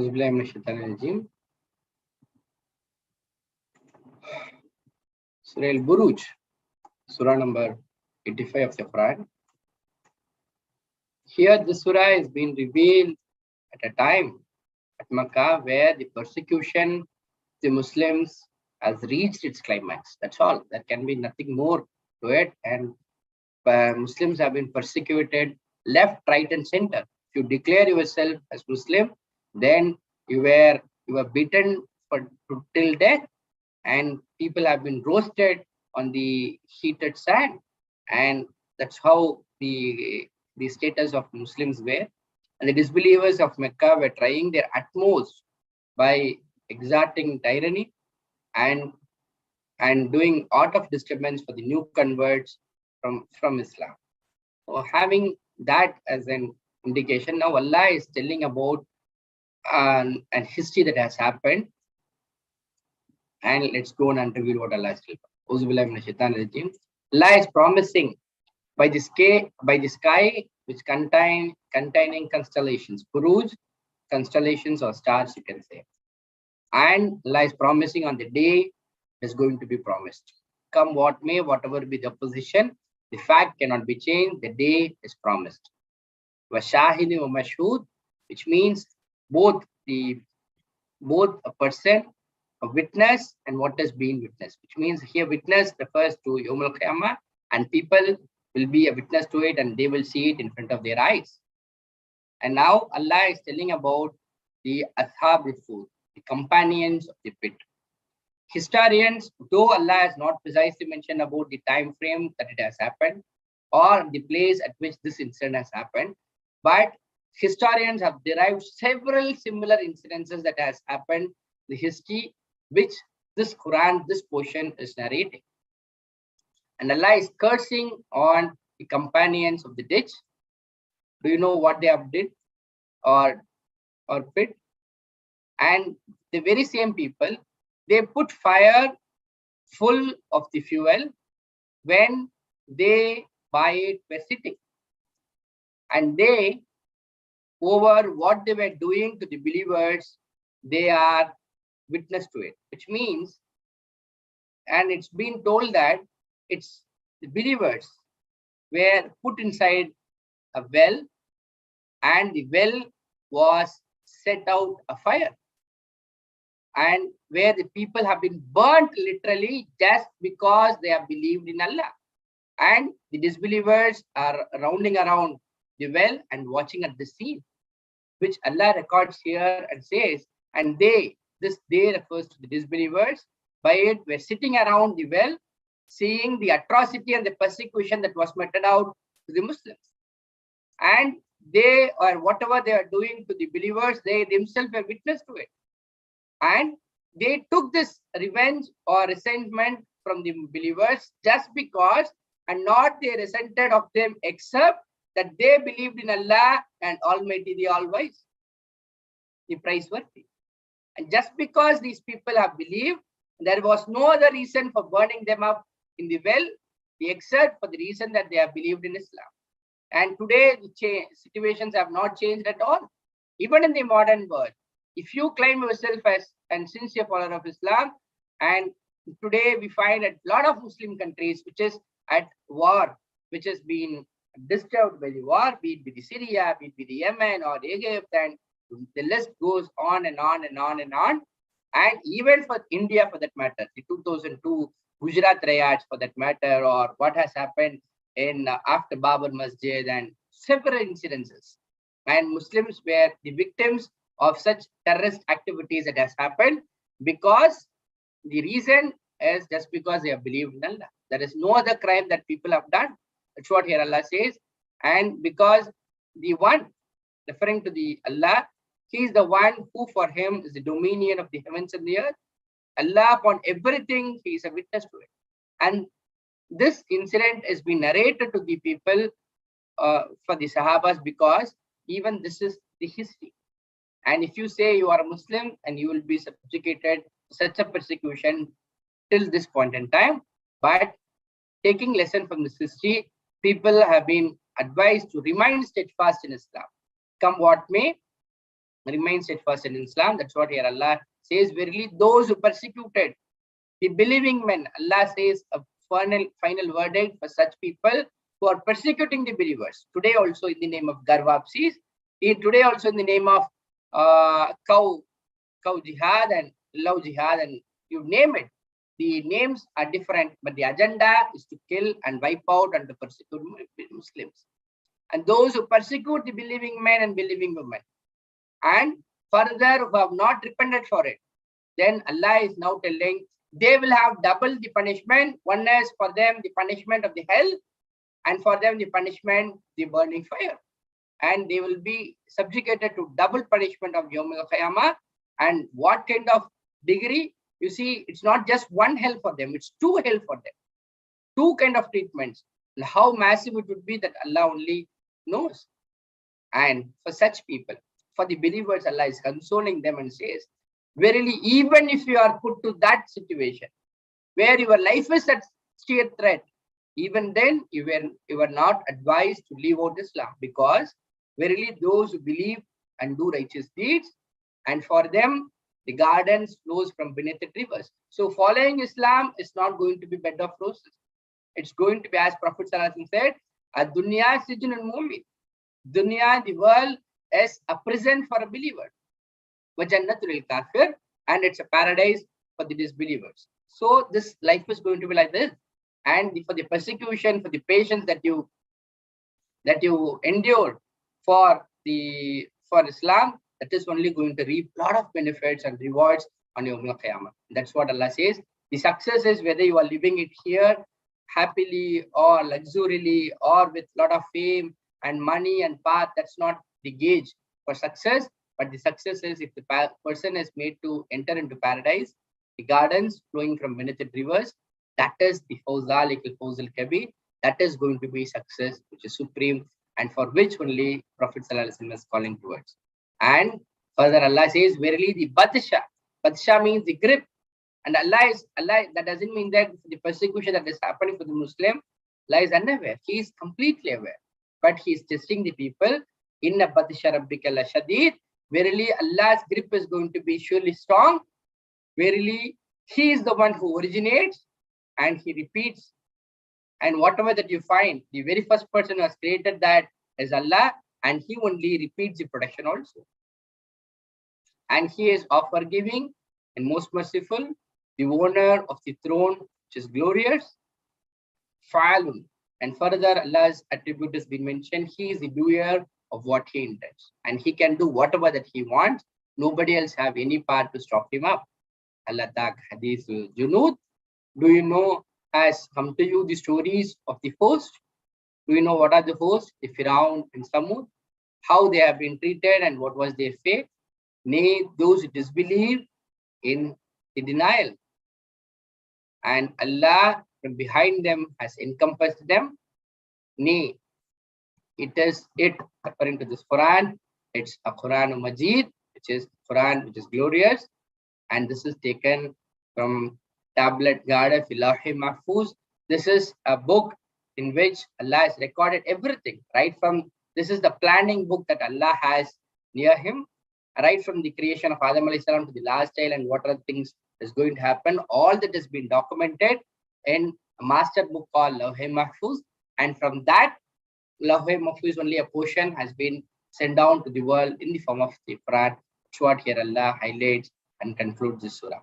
Auzubillahi minash shaitanir rajim. Surah AlBurooj, Surah number 85 of the Quran. Here, the Surah has been revealed at a time at Makkah where the persecution of the Muslims has reached its climax. That's all. There can be nothing more to it. And Muslims have been persecuted left, right, and center. If you declare yourself as Muslim, then you were beaten till death, and people have been roasted on the heated sand, and that's how the status of Muslims were. And the disbelievers of Mecca were trying their utmost by exerting tyranny and doing out of disturbance for the new converts from Islam. So having that as an indication, now Allah is telling about an history that has happened. And let's go and reveal what Allah is telling. Allah is promising by the sky which containing constellations, burooj, constellations or stars, you can say. And Allah is promising on the day is going to be promised. Come what may, whatever be the opposition, the fact cannot be changed. The day is promised. Washahidi wa mashhud, which means both a person, a witness, and what has been witnessed. Which means here witness refers to Yawm al-Qiyamah, and people will be a witness to it, and they will see it in front of their eyes. And now Allah is telling about the Ashab al-Fud, the companions of the pit. Historians, though Allah has not precisely mentioned about the time frame that it has happened or the place at which this incident has happened, but historians have derived several similar incidences that has happened in the history which this Quran, this portion is narrating. And Allah is cursing on the companions of the ditch. Do you know what they have did or pit? And the very same people, they put fire full of the fuel when they by it were sitting. And they, over what they were doing to the believers, they are witness to it. Which means, and it's been told that it's the believers were put inside a well, and the well was set out a fire, and where the people have been burnt literally just because they have believed in Allah. And the disbelievers are rounding around the well and watching at the scene, which Allah records here and says, and this day refers to the disbelievers, by it were sitting around the well, seeing the atrocity and the persecution that was meted out to the Muslims. And they, or whatever they are doing to the believers, they themselves were witness to it. And they took this revenge or resentment from the believers just because, and not they resented of them except that they believed in Allah and Almighty, the All-Wise, the Praiseworthy. And just because these people have believed, there was no other reason for burning them up in the well, except for the reason that they have believed in Islam. And today, the situations have not changed at all. Even in the modern world, if you claim yourself as a sincere follower of Islam, and today we find a lot of Muslim countries which is at war, which has been disturbed by the war, be it with the Syria, be it with the Yemen or Egypt, and the list goes on and on and on and on. And even for India, for that matter, the 2002 Gujarat riots, for that matter, or what has happened in after Babur Masjid, and several incidences. And Muslims were the victims of such terrorist activities that has happened, because the reason is just because they have believed in Allah. There is no other crime that people have done. That's what here Allah says. And because the one, referring to the Allah, He is the one who for Him is the dominion of the heavens and the earth. Allah upon everything, He is a witness to it. And this incident has been narrated to the people for the Sahabas, because even this is the history. And if you say you are a Muslim and you will be subjugated to such a persecution till this point in time, but taking lesson from this history, people have been advised to remain steadfast in Islam. Come what may, remain steadfast in Islam. That's what here Allah says. Verily, those who persecuted the believing men, Allah says a final verdict for such people who are persecuting the believers. Today also in the name of Garvapsis, today also in the name of cow jihad and love jihad, and you name it. The names are different, but the agenda is to kill and wipe out and to persecute Muslims. And those who persecute the believing men and believing women, and further who have not repented for it, then Allah is now telling they will have double the punishment. One is for them the punishment of the hell, and for them the punishment, the burning fire. And they will be subjugated to double punishment of Yawm al-Qiyamah. And what kind of degree? You see, it's not just one hell for them, it's two hell for them. Two kind of treatments. And how massive it would be, that Allah only knows. And for such people, for the believers, Allah is consoling them and says, verily, even if you are put to that situation where your life is at sheer threat, even then you were not advised to leave out Islam, because verily those who believe and do righteous deeds, and for them the gardens flows from beneath the rivers. So following Islam is not going to be bed of roses. It's going to be, as Prophet ﷺ said, "Ad-dunya sijnul mu'min." Dunya, the world, is a prison for a believer. وَجَنَّةٌ لِلْكَافِرِ, and it's a paradise for the disbelievers. So this life is going to be like this. And for the persecution, for the patience that you endure for Islam, that is only going to reap a lot of benefits and rewards on Yawm al-Qiyamah. That's what Allah says. The success is whether you are living it here happily or luxuriously or with a lot of fame and money and path. That's not the gauge for success. But the success is if the person is made to enter into paradise, the gardens flowing from beneath the rivers, that is the Fawzal Kabir. That is going to be success, which is supreme, and for which only Prophet ﷺ is calling towards. And further Allah says, verily the Batsha. Batsha means the grip. And Allah, that doesn't mean that the persecution that is happening for the Muslim, Allah is unaware. He is completely aware. But he is testing the people. Inna Batsha Rabbika la Shadid. Verily Allah's grip is going to be surely strong. Verily He is the one who originates and He repeats. And whatever that you find, the very first person who has created that is Allah, and He only repeats the production also. And He is of forgiving and most merciful, the owner of the throne, which is glorious. Fa'alun. And further, Allah's attribute has been mentioned. He is the doer of what He intends, and He can do whatever that He wants. Nobody else have any part to stop Him up. Allah Tak Hadith Junud. Do you know, has come to you the stories of the host? Do you know what are the hosts? The Firaun and Samud, how they have been treated and what was their fate? Nay, those who disbelieve in the denial. And Allah from behind them has encompassed them. Nay, according to this Quran, it's a Quran Majid, which is Quran, which is glorious. And this is taken from tablet Gada Filahi Mahfuz. This is a book in which Allah has recorded everything, right from, this is the planning book that Allah has near Him, right from the creation of Adam alayhi salam to the last child and what are the things is going to happen. All that has been documented in a master book called Lawh-e Mahfuz. And from that, Lawh-e Mahfuz, only a portion has been sent down to the world in the form of the Quran. That's what here Allah highlights and concludes this surah.